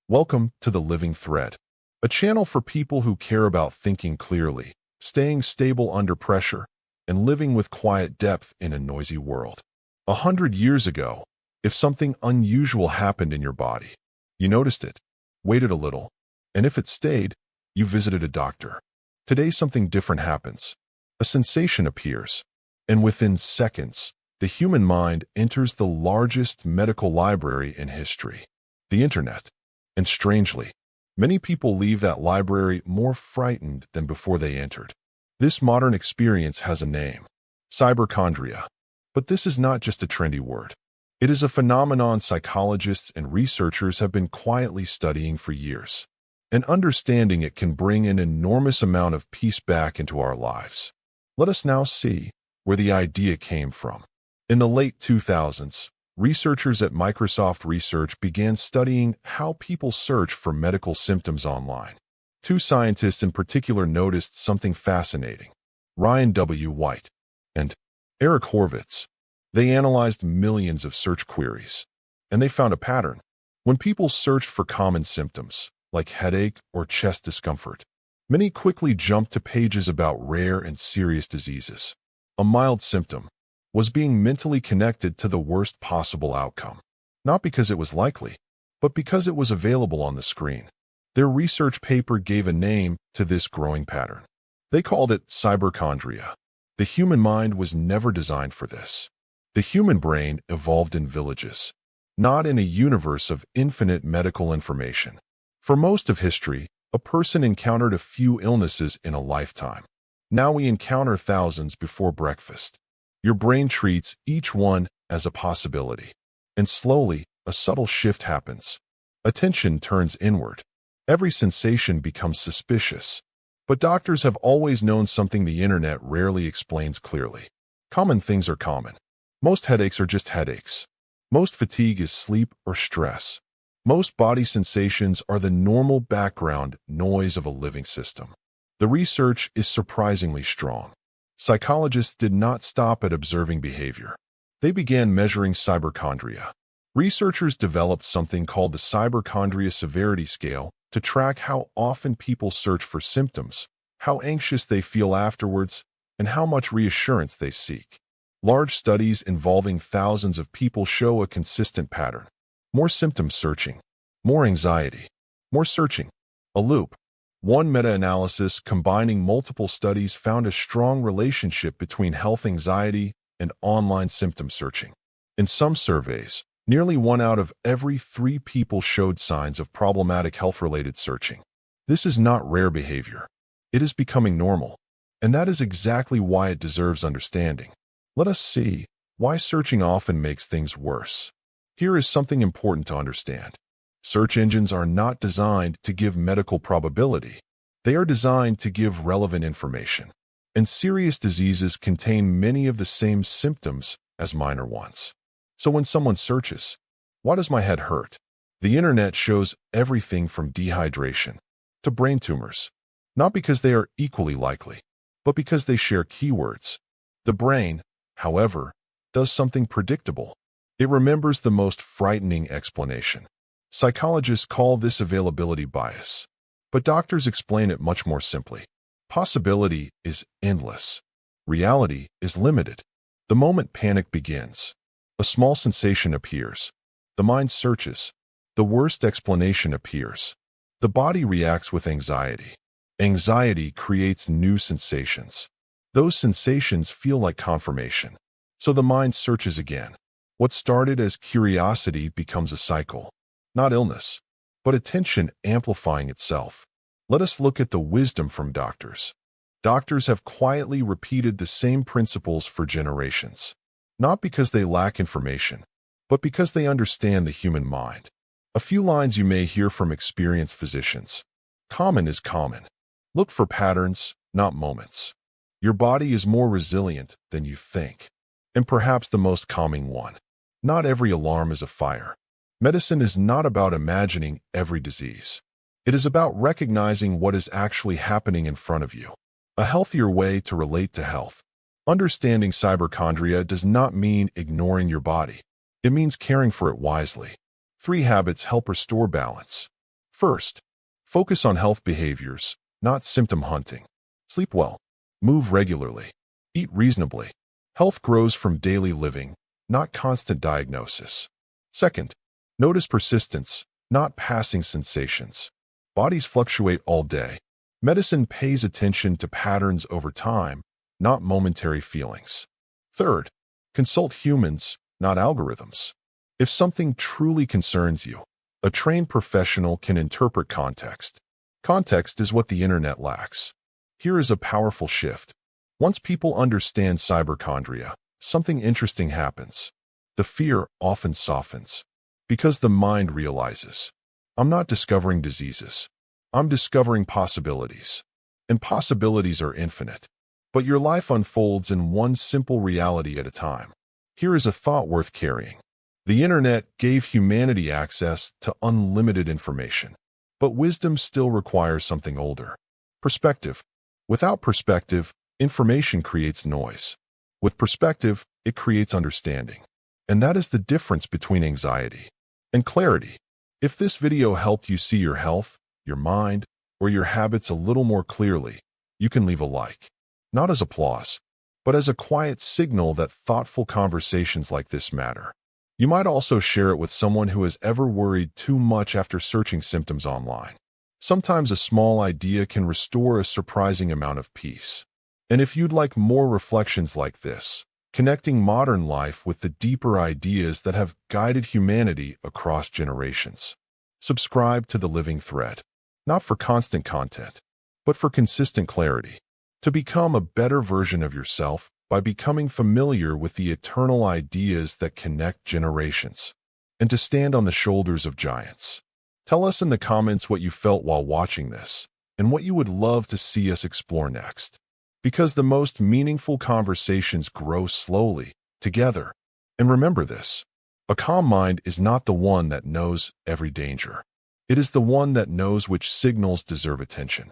Welcome to The Living Thread, a channel for people who care about thinking clearly, staying stable under pressure, and living with quiet depth in a noisy world. 100 years ago, if something unusual happened in your body, you noticed it, waited a little, and if it stayed, you visited a doctor. Today, something different happens. A sensation appears, and within seconds, the human mind enters the largest medical library in history, the Internet. And strangely, many people leave that library more frightened than before they entered. This modern experience has a name: Cyberchondria. But this is not just a trendy word. It is a phenomenon psychologists and researchers have been quietly studying for years. And understanding it can bring an enormous amount of peace back into our lives. Let us now see where the idea came from. In the late 2000s, researchers at Microsoft Research began studying how people search for medical symptoms online. Two scientists in particular noticed something fascinating: Ryan W. White and Eric Horvitz. They analyzed millions of search queries, and they found a pattern. When people searched for common symptoms, like headache or chest discomfort, many quickly jumped to pages about rare and serious diseases. A mild symptom was being mentally connected to the worst possible outcome, not because it was likely, but because it was available on the screen. Their research paper gave a name to this growing pattern. They called it Cyberchondria. The human mind was never designed for this. The human brain evolved in villages, not in a universe of infinite medical information. For most of history, a person encountered a few illnesses in a lifetime. Now we encounter thousands before breakfast. Your brain treats each one as a possibility. And slowly, a subtle shift happens. Attention turns inward. Every sensation becomes suspicious. But doctors have always known something the internet rarely explains clearly. Common things are common. Most headaches are just headaches. Most fatigue is sleep or stress. Most body sensations are the normal background noise of a living system. The research is surprisingly strong. Psychologists did not stop at observing behavior. They began measuring cyberchondria. Researchers developed something called the Cyberchondria Severity Scale to track how often people search for symptoms, how anxious they feel afterwards, and how much reassurance they seek. Large studies involving thousands of people show a consistent pattern. More symptom searching, more anxiety, more searching. A loop. One meta-analysis combining multiple studies found a strong relationship between health anxiety and online symptom searching. In some surveys, nearly 1 out of every 3 people showed signs of problematic health-related searching. This is not rare behavior. It is becoming normal. And that is exactly why it deserves understanding. Let us see why searching often makes things worse. Here is something important to understand. Search engines are not designed to give medical probability. They are designed to give relevant information. And serious diseases contain many of the same symptoms as minor ones. So when someone searches, "Why does my head hurt?" the internet shows everything from dehydration to brain tumors. Not because they are equally likely, but because they share keywords. The brain, however, does something predictable. It remembers the most frightening explanation. Psychologists call this availability bias, but doctors explain it much more simply. Possibility is endless. Reality is limited. The moment panic begins, a small sensation appears. The mind searches. The worst explanation appears. The body reacts with anxiety. Anxiety creates new sensations. Those sensations feel like confirmation. So the mind searches again. What started as curiosity becomes a cycle. Not illness, but attention amplifying itself. Let us look at the wisdom from doctors. Doctors have quietly repeated the same principles for generations. Not because they lack information, but because they understand the human mind. A few lines you may hear from experienced physicians. Common is common. Look for patterns, not moments. Your body is more resilient than you think. And perhaps the most calming one. Not every alarm is a fire. Medicine is not about imagining every disease. It is about recognizing what is actually happening in front of you. A healthier way to relate to health. Understanding cyberchondria does not mean ignoring your body. It means caring for it wisely. 3 habits help restore balance. First, focus on health behaviors, not symptom hunting. Sleep well. Move regularly. Eat reasonably. Health grows from daily living, not constant diagnosis. Second, notice persistence, not passing sensations. Bodies fluctuate all day. Medicine pays attention to patterns over time, not momentary feelings. Third, consult humans, not algorithms. If something truly concerns you, a trained professional can interpret context. Context is what the internet lacks. Here is a powerful shift. Once people understand cyberchondria, something interesting happens. The fear often softens. Because the mind realizes, I'm not discovering diseases. I'm discovering possibilities. And possibilities are infinite. But your life unfolds in one simple reality at a time. Here is a thought worth carrying. The internet gave humanity access to unlimited information. But wisdom still requires something older. Perspective. Without perspective, information creates noise. With perspective, it creates understanding. And that is the difference between anxiety and clarity. If this video helped you see your health, your mind, or your habits a little more clearly, you can leave a like. Not as applause, but as a quiet signal that thoughtful conversations like this matter. You might also share it with someone who has ever worried too much after searching symptoms online. Sometimes a small idea can restore a surprising amount of peace. And if you'd like more reflections like this, connecting modern life with the deeper ideas that have guided humanity across generations, subscribe to The Living Thread, not for constant content, but for consistent clarity. To become a better version of yourself by becoming familiar with the eternal ideas that connect generations, and to stand on the shoulders of giants. Tell us in the comments what you felt while watching this, and what you would love to see us explore next. Because the most meaningful conversations grow slowly, together. And remember this, a calm mind is not the one that knows every danger. It is the one that knows which signals deserve attention.